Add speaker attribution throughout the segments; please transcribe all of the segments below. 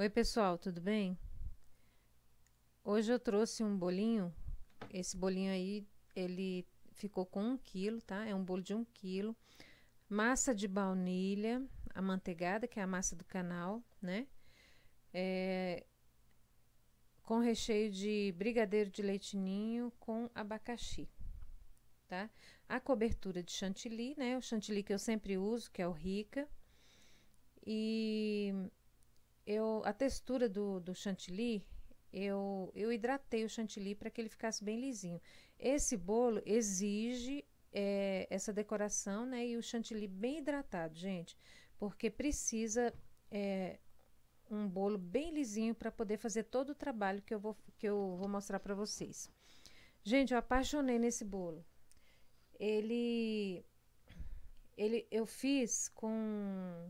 Speaker 1: Oi, pessoal, tudo bem? Hoje eu trouxe um bolinho. Esse bolinho aí, ele ficou com 1 quilo, tá? É um bolo de 1 quilo. Massa de baunilha, amanteigada, que é a massa do canal, né? É, com recheio de brigadeiro de leite ninho com abacaxi, tá? A cobertura de chantilly, né? O chantilly que eu sempre uso, que é o Rica. E a textura do chantilly, eu hidratei o chantilly para que ele ficasse bem lisinho. Esse bolo exige essa decoração, né? E o chantilly bem hidratado, gente, porque precisa um bolo bem lisinho para poder fazer todo o trabalho que eu vou mostrar para vocês. Gente, eu apaixonei nesse bolo. Ele, eu fiz com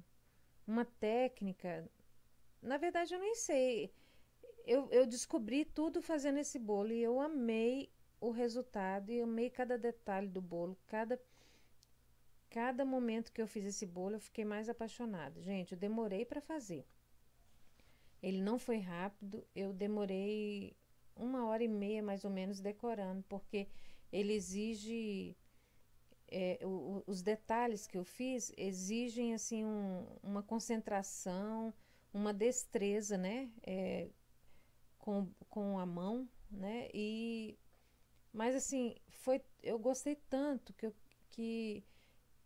Speaker 1: uma técnica. Na verdade, eu nem sei. Eu descobri tudo fazendo esse bolo e eu amei o resultado e amei cada detalhe do bolo, cada momento que eu fiz esse bolo, eu fiquei mais apaixonada. Gente, eu demorei para fazer. Ele não foi rápido, eu demorei 1 hora e meia mais ou menos decorando, porque ele exige os detalhes que eu fiz exigem assim uma concentração, uma destreza, né? Com a mão, né? Mas assim, eu gostei tanto que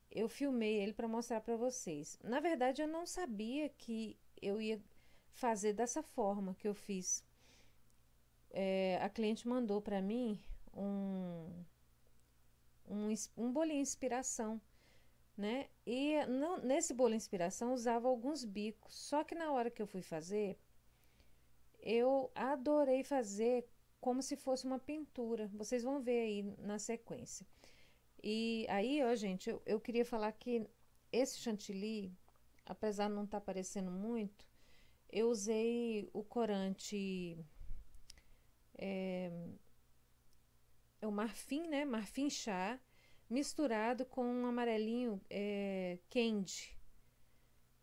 Speaker 1: eu filmei ele para mostrar para vocês. Na verdade, eu não sabia que eu ia fazer dessa forma que eu fiz. A cliente mandou para mim um, um bolinho inspiração, né? E nesse bolo inspiração usava alguns bicos. Só que na hora que eu fui fazer, eu adorei fazer como se fosse uma pintura. Vocês vão ver aí na sequência. E aí, ó, gente, eu queria falar que esse chantilly, apesar de não estar aparecendo muito, eu usei o corante, o marfim, né? Marfim chá, misturado com um amarelinho candy.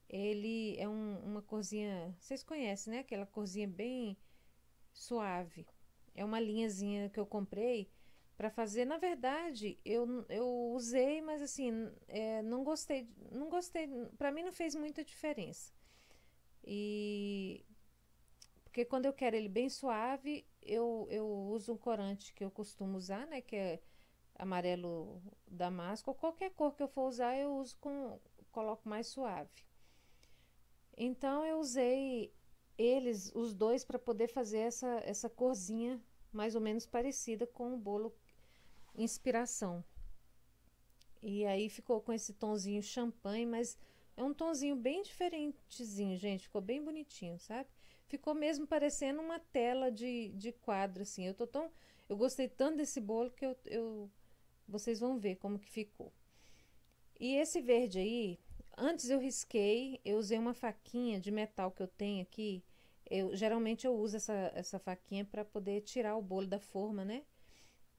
Speaker 1: Ele é uma corzinha, vocês conhecem, né? Aquela corzinha bem suave. É uma linhazinha que eu comprei para fazer. Na verdade, eu usei, mas assim, não gostei, não gostei. Para mim não fez muita diferença. E porque quando eu quero ele bem suave, eu uso um corante que eu costumo usar, né? Que é amarelo damasco, ou qualquer cor que eu for usar, eu uso coloco mais suave. Então eu usei os dois, para poder fazer essa corzinha mais ou menos parecida com o bolo inspiração. E aí ficou com esse tonzinho champanhe, mas é um tonzinho bem diferentezinho, gente. Ficou bem bonitinho, sabe? Ficou mesmo parecendo uma tela de quadro, assim. Eu gostei tanto desse bolo que vocês vão ver como que ficou. E esse verde aí, antes eu risquei, eu usei uma faquinha de metal que eu tenho aqui. Geralmente eu uso essa faquinha para poder tirar o bolo da forma, né?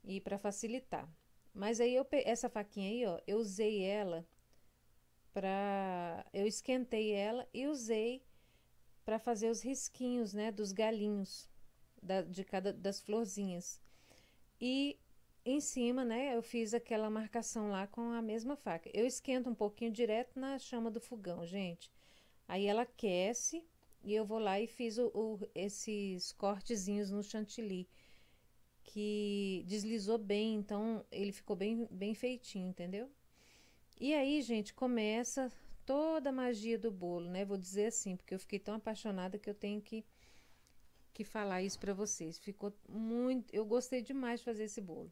Speaker 1: E para facilitar. Mas aí essa faquinha aí, ó, eu usei ela eu esquentei ela e usei para fazer os risquinhos, né, dos galinhos de cada das florzinhas. E em cima, né, eu fiz aquela marcação lá com a mesma faca. Eu esquento um pouquinho direto na chama do fogão, gente. Aí ela aquece e eu vou lá e fiz esses cortezinhos no chantilly, que deslizou bem, então ele ficou bem feitinho, entendeu? E aí, gente, começa toda a magia do bolo, né? Vou dizer assim, porque eu fiquei tão apaixonada que eu tenho que falar isso para vocês. Ficou muito. Eu gostei demais de fazer esse bolo.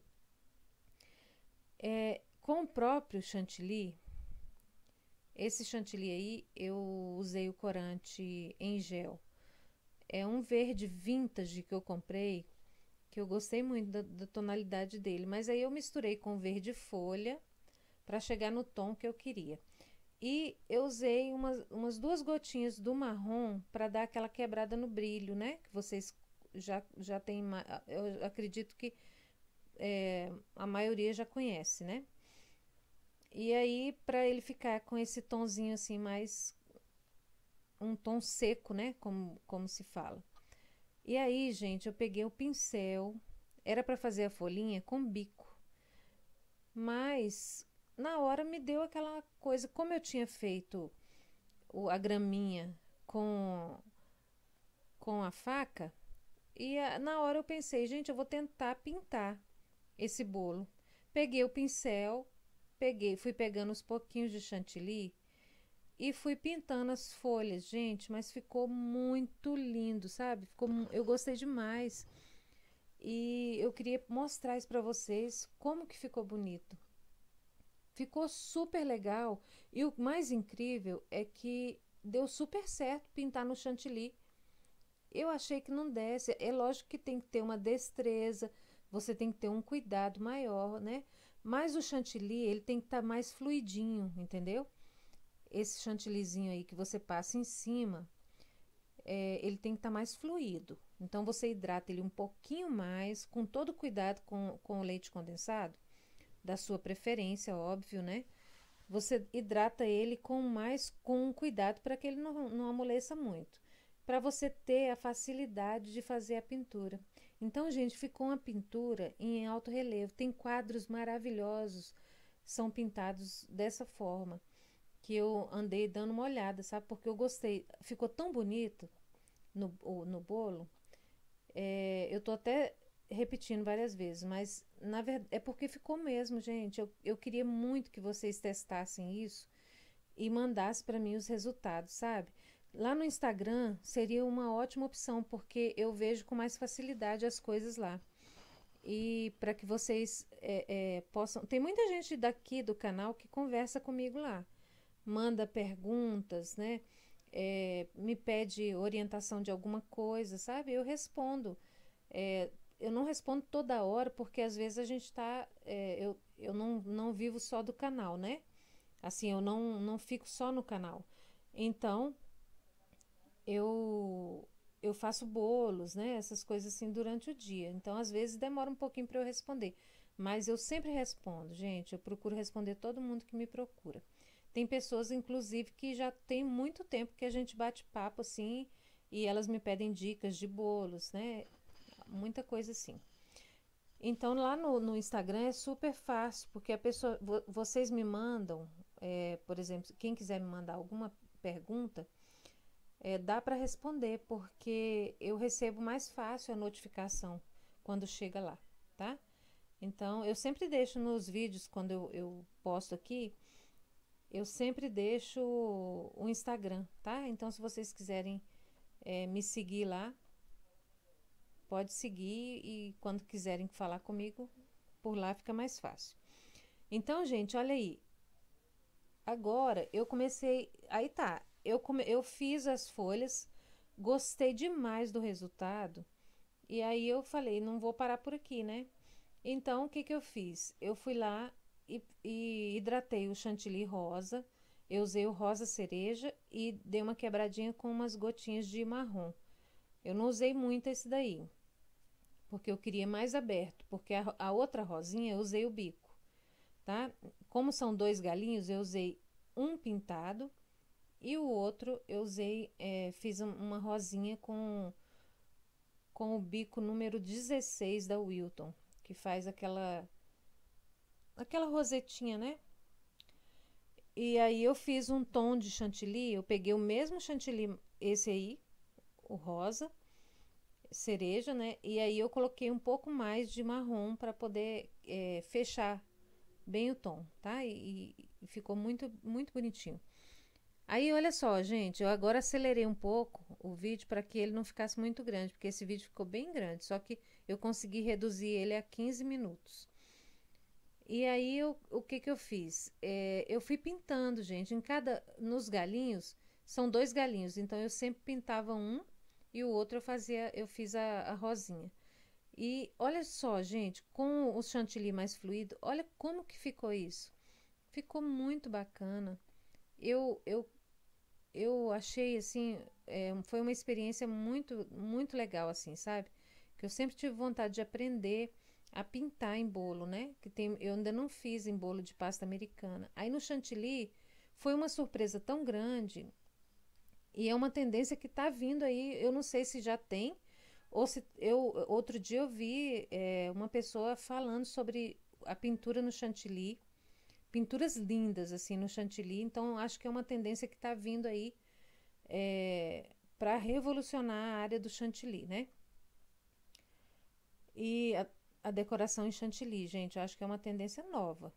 Speaker 1: Com o próprio chantilly, esse chantilly aí, eu usei o corante em gel. É um verde vintage que eu comprei, que eu gostei muito da tonalidade dele. Mas aí eu misturei com verde folha para chegar no tom que eu queria. E eu usei umas 2 gotinhas do marrom para dar aquela quebrada no brilho, né? Que vocês já têm. Eu acredito que a maioria já conhece, né? E aí, para ele ficar com esse tonzinho assim mais um tom seco, né? Como se fala. E aí, gente, eu peguei o pincel, era para fazer a folhinha com bico, mas na hora me deu aquela coisa, como eu tinha feito a graminha com, com a faca, na hora eu pensei, gente, eu vou tentar pintar esse bolo. Peguei o pincel, fui pegando os pouquinhos de chantilly e fui pintando as folhas, gente, mas ficou muito lindo, sabe? Eu gostei demais. E eu queria mostrar isso para vocês, como que ficou bonito. Ficou super legal. E o mais incrível é que deu super certo pintar no chantilly. Eu achei que não desse. É lógico que tem que ter uma destreza, você tem que ter um cuidado maior, né? Mas o chantilly, ele tem que estar mais fluidinho, entendeu? Esse chantillyzinho aí que você passa em cima, ele tem que estar mais fluido. Então você hidrata ele um pouquinho mais, com todo cuidado com o leite condensado, da sua preferência, óbvio, né? Você hidrata ele com cuidado para que ele não amoleça muito, para você ter a facilidade de fazer a pintura. Então, gente, ficou uma pintura em alto relevo. Tem quadros maravilhosos, são pintados dessa forma, que eu andei dando uma olhada, sabe? Porque eu gostei. Ficou tão bonito no bolo. Eu tô até repetindo várias vezes, mas na verdade é porque ficou mesmo, gente. Eu queria muito que vocês testassem isso e mandassem para mim os resultados, sabe? Lá no Instagram seria uma ótima opção, porque eu vejo com mais facilidade as coisas lá. E para que vocês possam. Tem muita gente daqui do canal que conversa comigo lá, manda perguntas, né? Me pede orientação de alguma coisa, sabe? Eu respondo. É, eu não respondo toda hora, porque às vezes a gente tá. Eu não vivo só do canal, né? Assim, eu não fico só no canal. Então, eu faço bolos, né? Essas coisas assim durante o dia. Então, às vezes demora um pouquinho para eu responder. Mas eu sempre respondo, gente. Eu procuro responder todo mundo que me procura. Tem pessoas, inclusive, que já tem muito tempo que a gente bate papo assim e elas me pedem dicas de bolos, né? Muita coisa assim. Então lá no Instagram é super fácil, porque vocês me mandam, por exemplo, quem quiser me mandar alguma pergunta, dá para responder, porque eu recebo mais fácil a notificação quando chega lá, tá? Então eu sempre deixo nos vídeos, quando eu posto aqui, eu sempre deixo o Instagram, tá? Então se vocês quiserem me seguir lá, pode seguir e quando quiserem falar comigo, por lá fica mais fácil. Então, gente, olha aí. Agora eu comecei. Aí tá. Eu fiz as folhas, gostei demais do resultado. E aí eu falei, não vou parar por aqui, né? Então, o que que eu fiz? Eu fui lá e hidratei o chantilly rosa. Eu usei o rosa cereja e dei uma quebradinha com umas gotinhas de marrom. Eu não usei muito esse daí, porque eu queria mais aberto, porque a outra rosinha eu usei o bico, tá? Como são dois galinhos, eu usei um pintado e o outro eu usei, fiz uma rosinha com o bico número 16 da Wilton, que faz aquela rosetinha, né? E aí eu fiz um tom de chantilly, eu peguei o mesmo chantilly, esse aí, o rosa, cereja, né? E aí eu coloquei um pouco mais de marrom para poder fechar bem o tom, tá? E ficou muito, muito bonitinho. Aí, olha só, gente, eu agora acelerei um pouco o vídeo para que ele não ficasse muito grande, porque esse vídeo ficou bem grande, só que eu consegui reduzir ele a 15 minutos. E aí, o que que eu fiz? Eu fui pintando, gente, nos galinhos, são dois galinhos, então eu sempre pintava um e o outro eu fiz a rosinha. E olha só, gente, com o chantilly mais fluido, olha como que ficou isso. Ficou muito bacana. Eu, eu, eu achei assim, foi uma experiência muito, muito legal, assim, sabe? Que eu sempre tive vontade de aprender a pintar em bolo, né? Eu ainda não fiz em bolo de pasta americana. Aí no chantilly foi uma surpresa tão grande E é uma tendência que tá vindo aí, eu não sei se já tem, ou se outro dia eu vi uma pessoa falando sobre a pintura no chantilly, pinturas lindas assim no chantilly, então acho que é uma tendência que tá vindo aí para revolucionar a área do chantilly, né? E a decoração em chantilly, gente, eu acho que é uma tendência nova,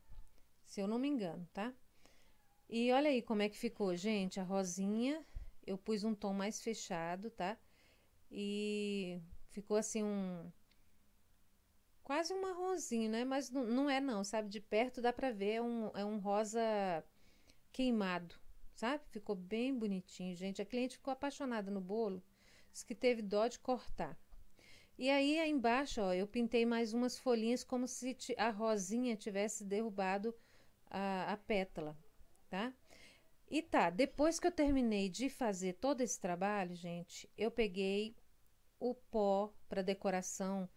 Speaker 1: se eu não me engano, tá? E olha aí como é que ficou, gente, a rosinha, eu pus um tom mais fechado, tá? E ficou assim quase um marronzinho, né? Mas não é não, sabe? De perto dá pra ver, é um rosa queimado, sabe? Ficou bem bonitinho, gente. A cliente ficou apaixonada no bolo, disse que teve dó de cortar. E aí embaixo, ó, eu pintei mais umas folhinhas como se a rosinha tivesse derrubado a pétala, tá? E tá, depois que eu terminei de fazer todo esse trabalho, gente, eu peguei o pó para decoração,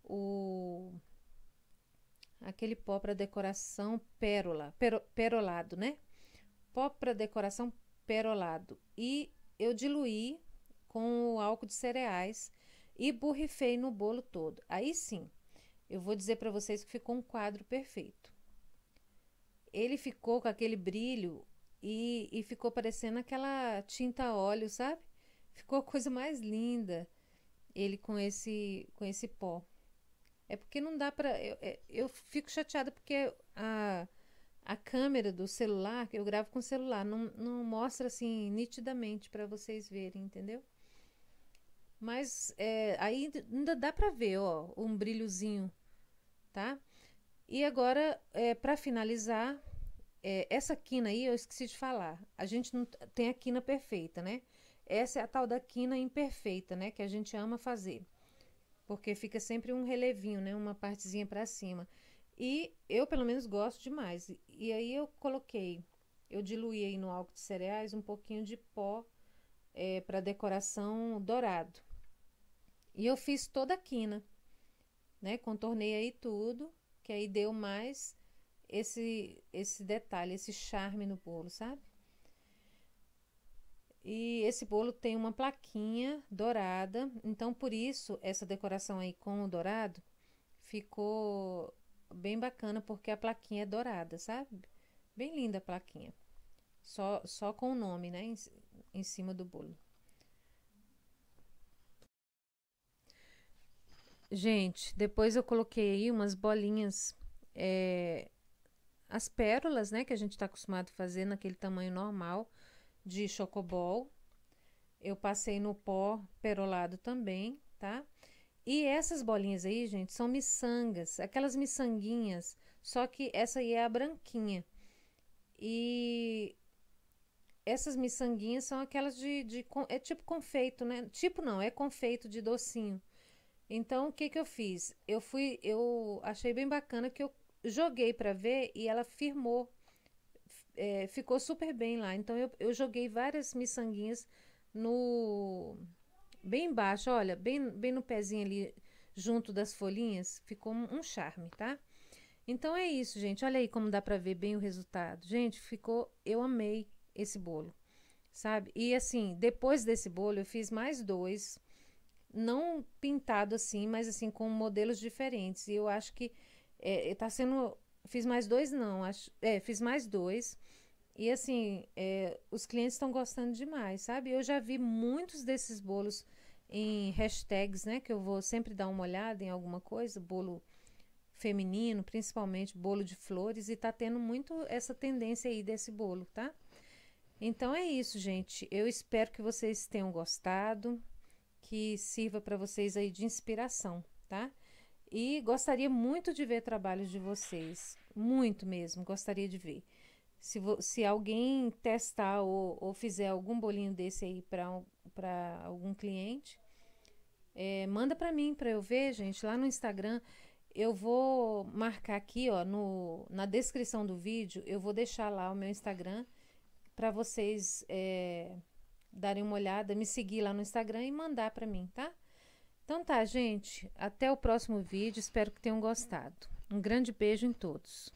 Speaker 1: o aquele pó para decoração perolado, né? Pó para decoração perolado. E eu diluí com o álcool de cereais e borrifei no bolo todo. Aí sim, eu vou dizer para vocês que ficou um quadro perfeito. Ele ficou com aquele brilho e ficou parecendo aquela tinta a óleo, sabe? Ficou a coisa mais linda ele com esse pó. É porque não dá pra. Eu fico chateada porque a câmera do celular, que eu gravo com o celular, não mostra assim nitidamente para vocês verem, entendeu? Mas aí ainda dá pra ver, ó, um brilhozinho, tá? E agora, para finalizar, essa quina aí eu esqueci de falar. A gente não tem a quina perfeita, né? Essa é a tal da quina imperfeita, né? Que a gente ama fazer. Porque fica sempre um relevinho, né? Uma partezinha para cima. E eu, pelo menos, gosto demais. E aí eu diluí aí no álcool de cereais um pouquinho de pó para decoração dourado. E eu fiz toda a quina, né? Contornei aí tudo, que aí deu mais esse detalhe, esse charme no bolo, sabe? E esse bolo tem uma plaquinha dourada, então por isso essa decoração aí com o dourado ficou bem bacana, porque a plaquinha é dourada, sabe? Bem linda a plaquinha. Só com o nome, né, em cima do bolo. Gente, depois eu coloquei aí umas bolinhas, é, as pérolas, né, que a gente está acostumado a fazer naquele tamanho normal de chocobol. Eu passei no pó perolado também, tá? E essas bolinhas aí, gente, são miçangas, aquelas miçanguinhas, só que essa aí é a branquinha. E essas miçanguinhas são aquelas é tipo confeito, né? Tipo não, é confeito de docinho. Então, o que que eu fiz? Eu achei bem bacana que eu joguei para ver e ela firmou, ficou super bem lá. Então, eu joguei várias miçanguinhas no bem embaixo, olha, bem no pezinho ali, junto das folhinhas, ficou um charme, tá? Então é isso, gente. Olha aí como dá pra ver bem o resultado. Gente, ficou, eu amei esse bolo, sabe? E assim, depois desse bolo eu fiz mais dois, não pintado assim, mas assim com modelos diferentes. E eu acho que tá sendo, fiz mais dois não, fiz mais dois. E assim, os clientes estão gostando demais, sabe? Eu já vi muitos desses bolos em hashtags, né? Que eu vou sempre dar uma olhada em alguma coisa, bolo feminino, principalmente bolo de flores, e tá tendo muito essa tendência aí desse bolo, tá? Então é isso, gente. Eu espero que vocês tenham gostado, que sirva para vocês aí de inspiração, tá? E gostaria muito de ver trabalhos de vocês, muito mesmo, gostaria de ver. Se alguém testar ou fizer algum bolinho desse aí para algum cliente, manda para mim para eu ver, gente, lá no Instagram. Eu vou marcar aqui, ó, na descrição do vídeo, eu vou deixar lá o meu Instagram para vocês darem uma olhada, me seguir lá no Instagram e mandar para mim, tá? Então tá, gente. Até o próximo vídeo. Espero que tenham gostado. Um grande beijo em todos.